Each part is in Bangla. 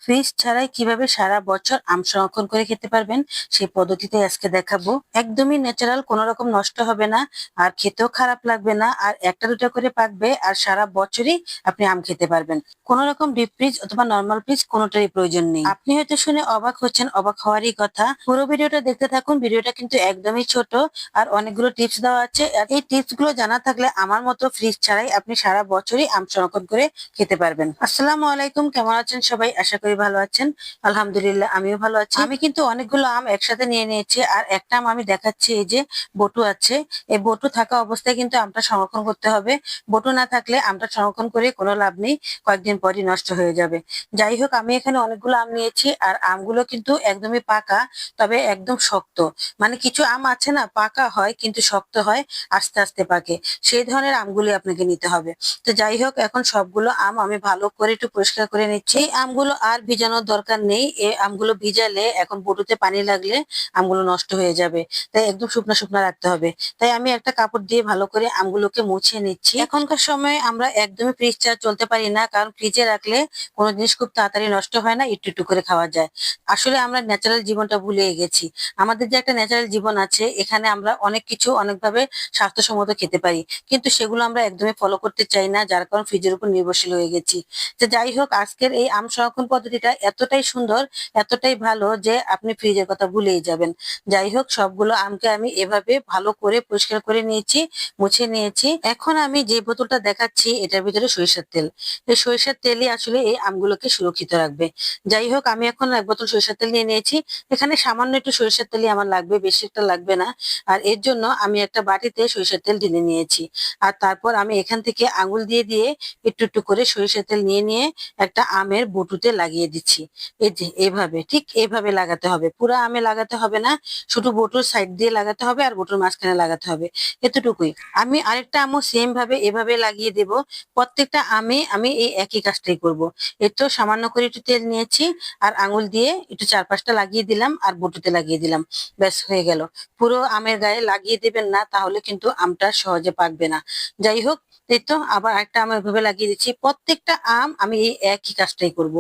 ফ্রিজ ছাড়াই কিভাবে সারা বছর আম সংরক্ষণ করে খেতে পারবেন সেই পদ্ধতিতে আজকে দেখাবো। একদমই ন্যাচারাল, কোনো রকম নষ্ট হবে না, আর খেতেও খারাপ লাগবে না, আর একটা দুটো করে পাকবে, আর সারা বছরই আপনি আম খেতে পারবেন। কোনো রকম ডিপ ফ্রিজ অথবা নর্মাল ফ্রিজ কোনোটারই প্রয়োজন নেই। আপনি হয়তো শুনে অবাক হচ্ছেন, অবাক হওয়ারই কথা। পুরো ভিডিওটা দেখতে থাকুন। ভিডিওটা কিন্তু একদমই ছোট, আর অনেকগুলো টিপস দেওয়া আছে। আর এই টিপস গুলো জানা থাকলে আমার মতো ফ্রিজ ছাড়াই আপনি সারা বছরই আম সংরক্ষণ করে খেতে পারবেন। আসসালামু আলাইকুম, কেমন আছেন সবাই? আশা করি ভালো আছেন। আলহামদুলিল্লাহ, আমিও ভালো আছি। আমি কিন্তু অনেকগুলো আম একসাথে নিয়ে নিয়েছি, আর একটা আম আমি দেখাচ্ছি। এই যে বটু আছে, এই বটু থাকা অবস্থায় কিন্তু আমটা সংরক্ষণ করতে হবে। বটু না থাকলে আমটা সংরক্ষণ করে কোনো লাভ নেই, কয়েকদিন পরই নষ্ট হয়ে যাবে। যাই হোক, আমি এখানে অনেকগুলো আম নিয়েছি, আর আমগুলো কিন্তু একদমই পাকা, তবে একদম শক্ত। মানে কিছু আম আছে না, পাকা হয় কিন্তু শক্ত হয়, আস্তে আস্তে পাকে, সেই ধরনের আমগুলি আপনাকে নিতে হবে। তো যাই হোক, এখন সবগুলো আম আমি ভালো করে একটু পরিষ্কার করে নিচ্ছি। এই আমগুলো আর ভিজানোর দরকার নেই। এই আমগুলো ভিজালে এখন বটুতে পানি লাগলে আমগুলো নষ্ট হয়ে যাবে, তাই একদম শুকনা শুকনা রাখতে হবে। তাই আমি একটা কাপড় দিয়ে ভালো করে আমগুলোকে মুছে নিচ্ছি। এখনকার সময় আমরা একদমই ফ্রিজ ছাড়া চলতে পারি না, কারণ ফ্রিজে রাখলে কোনো জিনিস খুব তাড়াতাড়ি নষ্ট হয় না, একটু একটু করে খাওয়া যায়। আসলে আমরা ন্যাচারাল জীবনটা ভুলে গেছি। আমাদের যে একটা ন্যাচারাল জীবন আছে, এখানে আমরা অনেক কিছু অনেকভাবে স্বাস্থ্যসম্মত খেতে পারি, কিন্তু সেগুলো আমরা একদমই ফলো করতে চাই না, যার কারণে ফ্রিজের উপর নির্ভরশীল হয়ে গেছি। তো যাই হোক, আজকের এই আম সংরক্ষণ পদ্ধতিটা এতটাই সুন্দর, এতটাই ভালো যে আপনি ফ্রিজের কথা ভুলেই যাবেন। যাই হোক, সবগুলো আমকে আমি এভাবে ভালো করে পরিষ্কার করে নিয়েছি, মুছে নিয়েছি। এখন আমি যে বোতলটা দেখাচ্ছি এটার ভিতরে সরিষার তেল। এই সরিষার তেলই আসলে এই আমগুলোকে সুরক্ষিত রাখবে। যাই হোক, আমি এখন এক বোতল সরিষার তেল নিয়ে নিয়েছি। এখানে সামান্য একটু সরিষার তেলই আমার লাগবে, বেশি একটা লাগবে না। আর এর জন্য আমি একটা বাটিতে সরিষার তেল ঢেলে নিয়েছি। আর তারপর আমি এখান থেকে আঙুল দিয়ে দিয়ে একটু একটু করে সরিষার তেল নিয়ে নিয়ে একটা আমের বটুতে লাগিয়ে দিচ্ছি। এই যে এইভাবে, ঠিক এইভাবে লাগাতে হবে। পুরো আমে লাগাতে হবে না, শুধু বটুর সাইড দিয়ে লাগাতে হবে আর বটুর মাঝখানে লাগাতে হবে, এতটুকুই। আমি আরেকটা আমও সেম ভাবে এভাবে লাগিয়ে দেব। প্রত্যেকটা আমে আমি এই একই কাজটাই করব। এর তো সামান্য করে একটু তেল নিয়েছি, আর আঙুল দিয়ে একটু চার পাঁচটা লাগিয়ে দিলাম, আর বটুতে লাগিয়ে দিলাম। ব্যাস হয়ে গেল। পুরো আমের গায়ে লাগিয়ে দেবেন না, তাহলে কিন্তু আমটা সহজে পাকবে না। যাই হোক, এই তো আবার একটা আম এভাবে লাগিয়ে দিচ্ছি। প্রত্যেকটা আম আমি এই একই কাজটাই করব।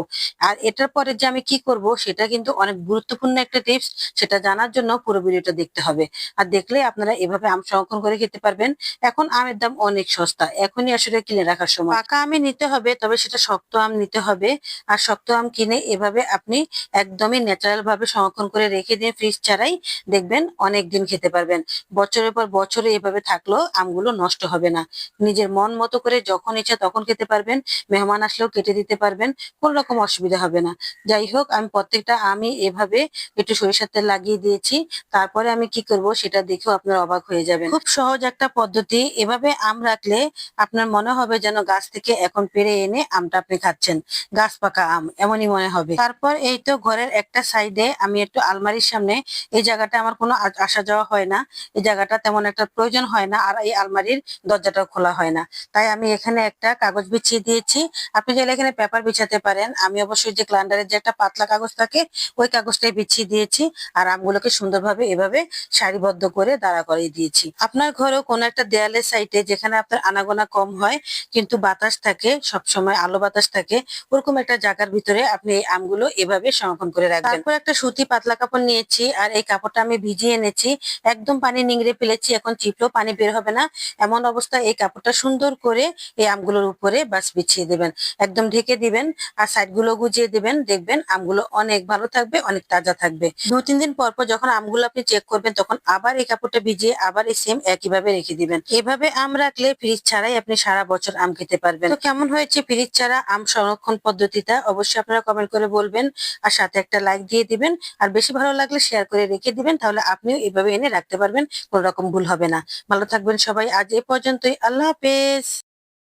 আর এটার পরে যে আমি কি করব সেটা কিন্তু অনেক গুরুত্বপূর্ণ একটা টিপস। সেটা জানার জন্য পুরো ভিডিওটা দেখতে হবে। আর দেখলে আপনারা এভাবে আম সংরক্ষণ করে খেতে পারবেন। এখন আমের দাম অনেক সস্তা, এখনই আসলে কিনে রাখার সময়। পাকা আমই নিতে হবে, তবে সেটা শক্ত আম নিতে হবে। আর শক্ত আম কিনে এভাবে আপনি একদমই ন্যাচারাল ভাবে সংরক্ষণ করে রেখে দিয়ে ফ্রিজ ছাড়াই, দেখবেন অনেক দিন খেতে পারবেন। বছরের পর বছরে এভাবে থাকলেও আমগুলো নষ্ট হবে না। নিজের মন মতো করে যখন ইচ্ছা তখন খেতে পারবেন, মেহমান আসলেও কেটে দিতে পারবেন, কোনো রকম অসুবিধা হবে না। যাই হোক, আমি প্রত্যেকটা আমি এভাবে একটু সরিষার তেল লাগিয়ে দিয়েছি। তারপরে আমি কি করব সেটা দেখেও আপনারা অবাক হয়ে যাবেন। খুব সহজ একটা পদ্ধতি। এভাবে আম রাখলে আপনার মনে হবে যেন গাছ থেকে এখন পেড়ে এনে আমটা আপনি খাচ্ছেন, গাছ পাকা আম এমনই মনে হবে। তারপর এই তো ঘরের একটা সাইডে আমি একটু আলমারির সামনে, এই জায়গাটা আমার কোনো আসা যাওয়া হয় না, এই জায়গাটা তেমন একটা প্রয়োজন হয় না, আর এই আলমারির দরজাটাও খোলা হয় না, তাই আমি এখানে একটা কাগজ বিছিয়ে দিয়েছি। আপনি চাইলে এখানে পেপার বিছাতে পারেন। আমি অবশ্যই যে ক্লান্ডারের যে একটা পাতলা কাগজ থাকে, ওই কাগজটাই বিছিয়ে দিয়েছি। আর আমগুলোকে সুন্দরভাবে এভাবে সারিবদ্ধ করে দাঁড়া করিয়ে দিয়েছি। আপনার ঘরেও কোনো একটা দেয়ালের সাইডে, যেখানে আপনার আনাগোনা কম হয় কিন্তু বাতাস থাকে, সবসময় আলো বাতাস থাকে, ওরকম একটা জায়গার ভিতরে আপনি এই আমগুলো এভাবে সংরক্ষণ করে রাখবেন। তারপর একটা সুতি পাতলা কাপড় নিয়েছি, আর এই কাপড়টা আমি ভিজিয়ে এনেছি। একদম পানি নিংড়ে ফেলেছি, এখন চিপলেও পানি বের হবে না। এমন অবস্থায় এই কাপড়টা সুন্দর করে এই আমগুলোর উপরে বাস বিছিয়ে দেবেন, একদম ঢেকে দিবেন, আর সাইড গুলো গুজিয়ে দিবেন। দেখবেন আমগুলো অনেক ভালো থাকবে, অনেক তাজা থাকবে। 2-3 দিন পর পর যখন আমগুলো আপনি চেক করবেন, তখন আবার এই কাপড়টা ভিজিয়ে আবার এই সেম একইভাবে রেখে দিবেন। এভাবে আম রাখলে ফ্রিজ ছাড়াই আপনি সারা বছর আম খেতে পারবেন। তো কেমন হয়েছে ফ্রিজ ছাড়া আম সংরক্ষণ পদ্ধতিটা? অবশ্যই আপনারা কমেন্ট করে বলবেন, আর সাথে একটা লাইক দিয়ে দিবেন। আর বেশি ভালো লাগলে শেয়ার করে রেখে দিবেন, তাহলে আপনিও এভাবে এনে রাখতে পারবেন, কোনো রকম ভুল হবে না। ভালো থাকবেন সবাই। আজ এ পর্যন্তই। আল্লাহ হাফেজ।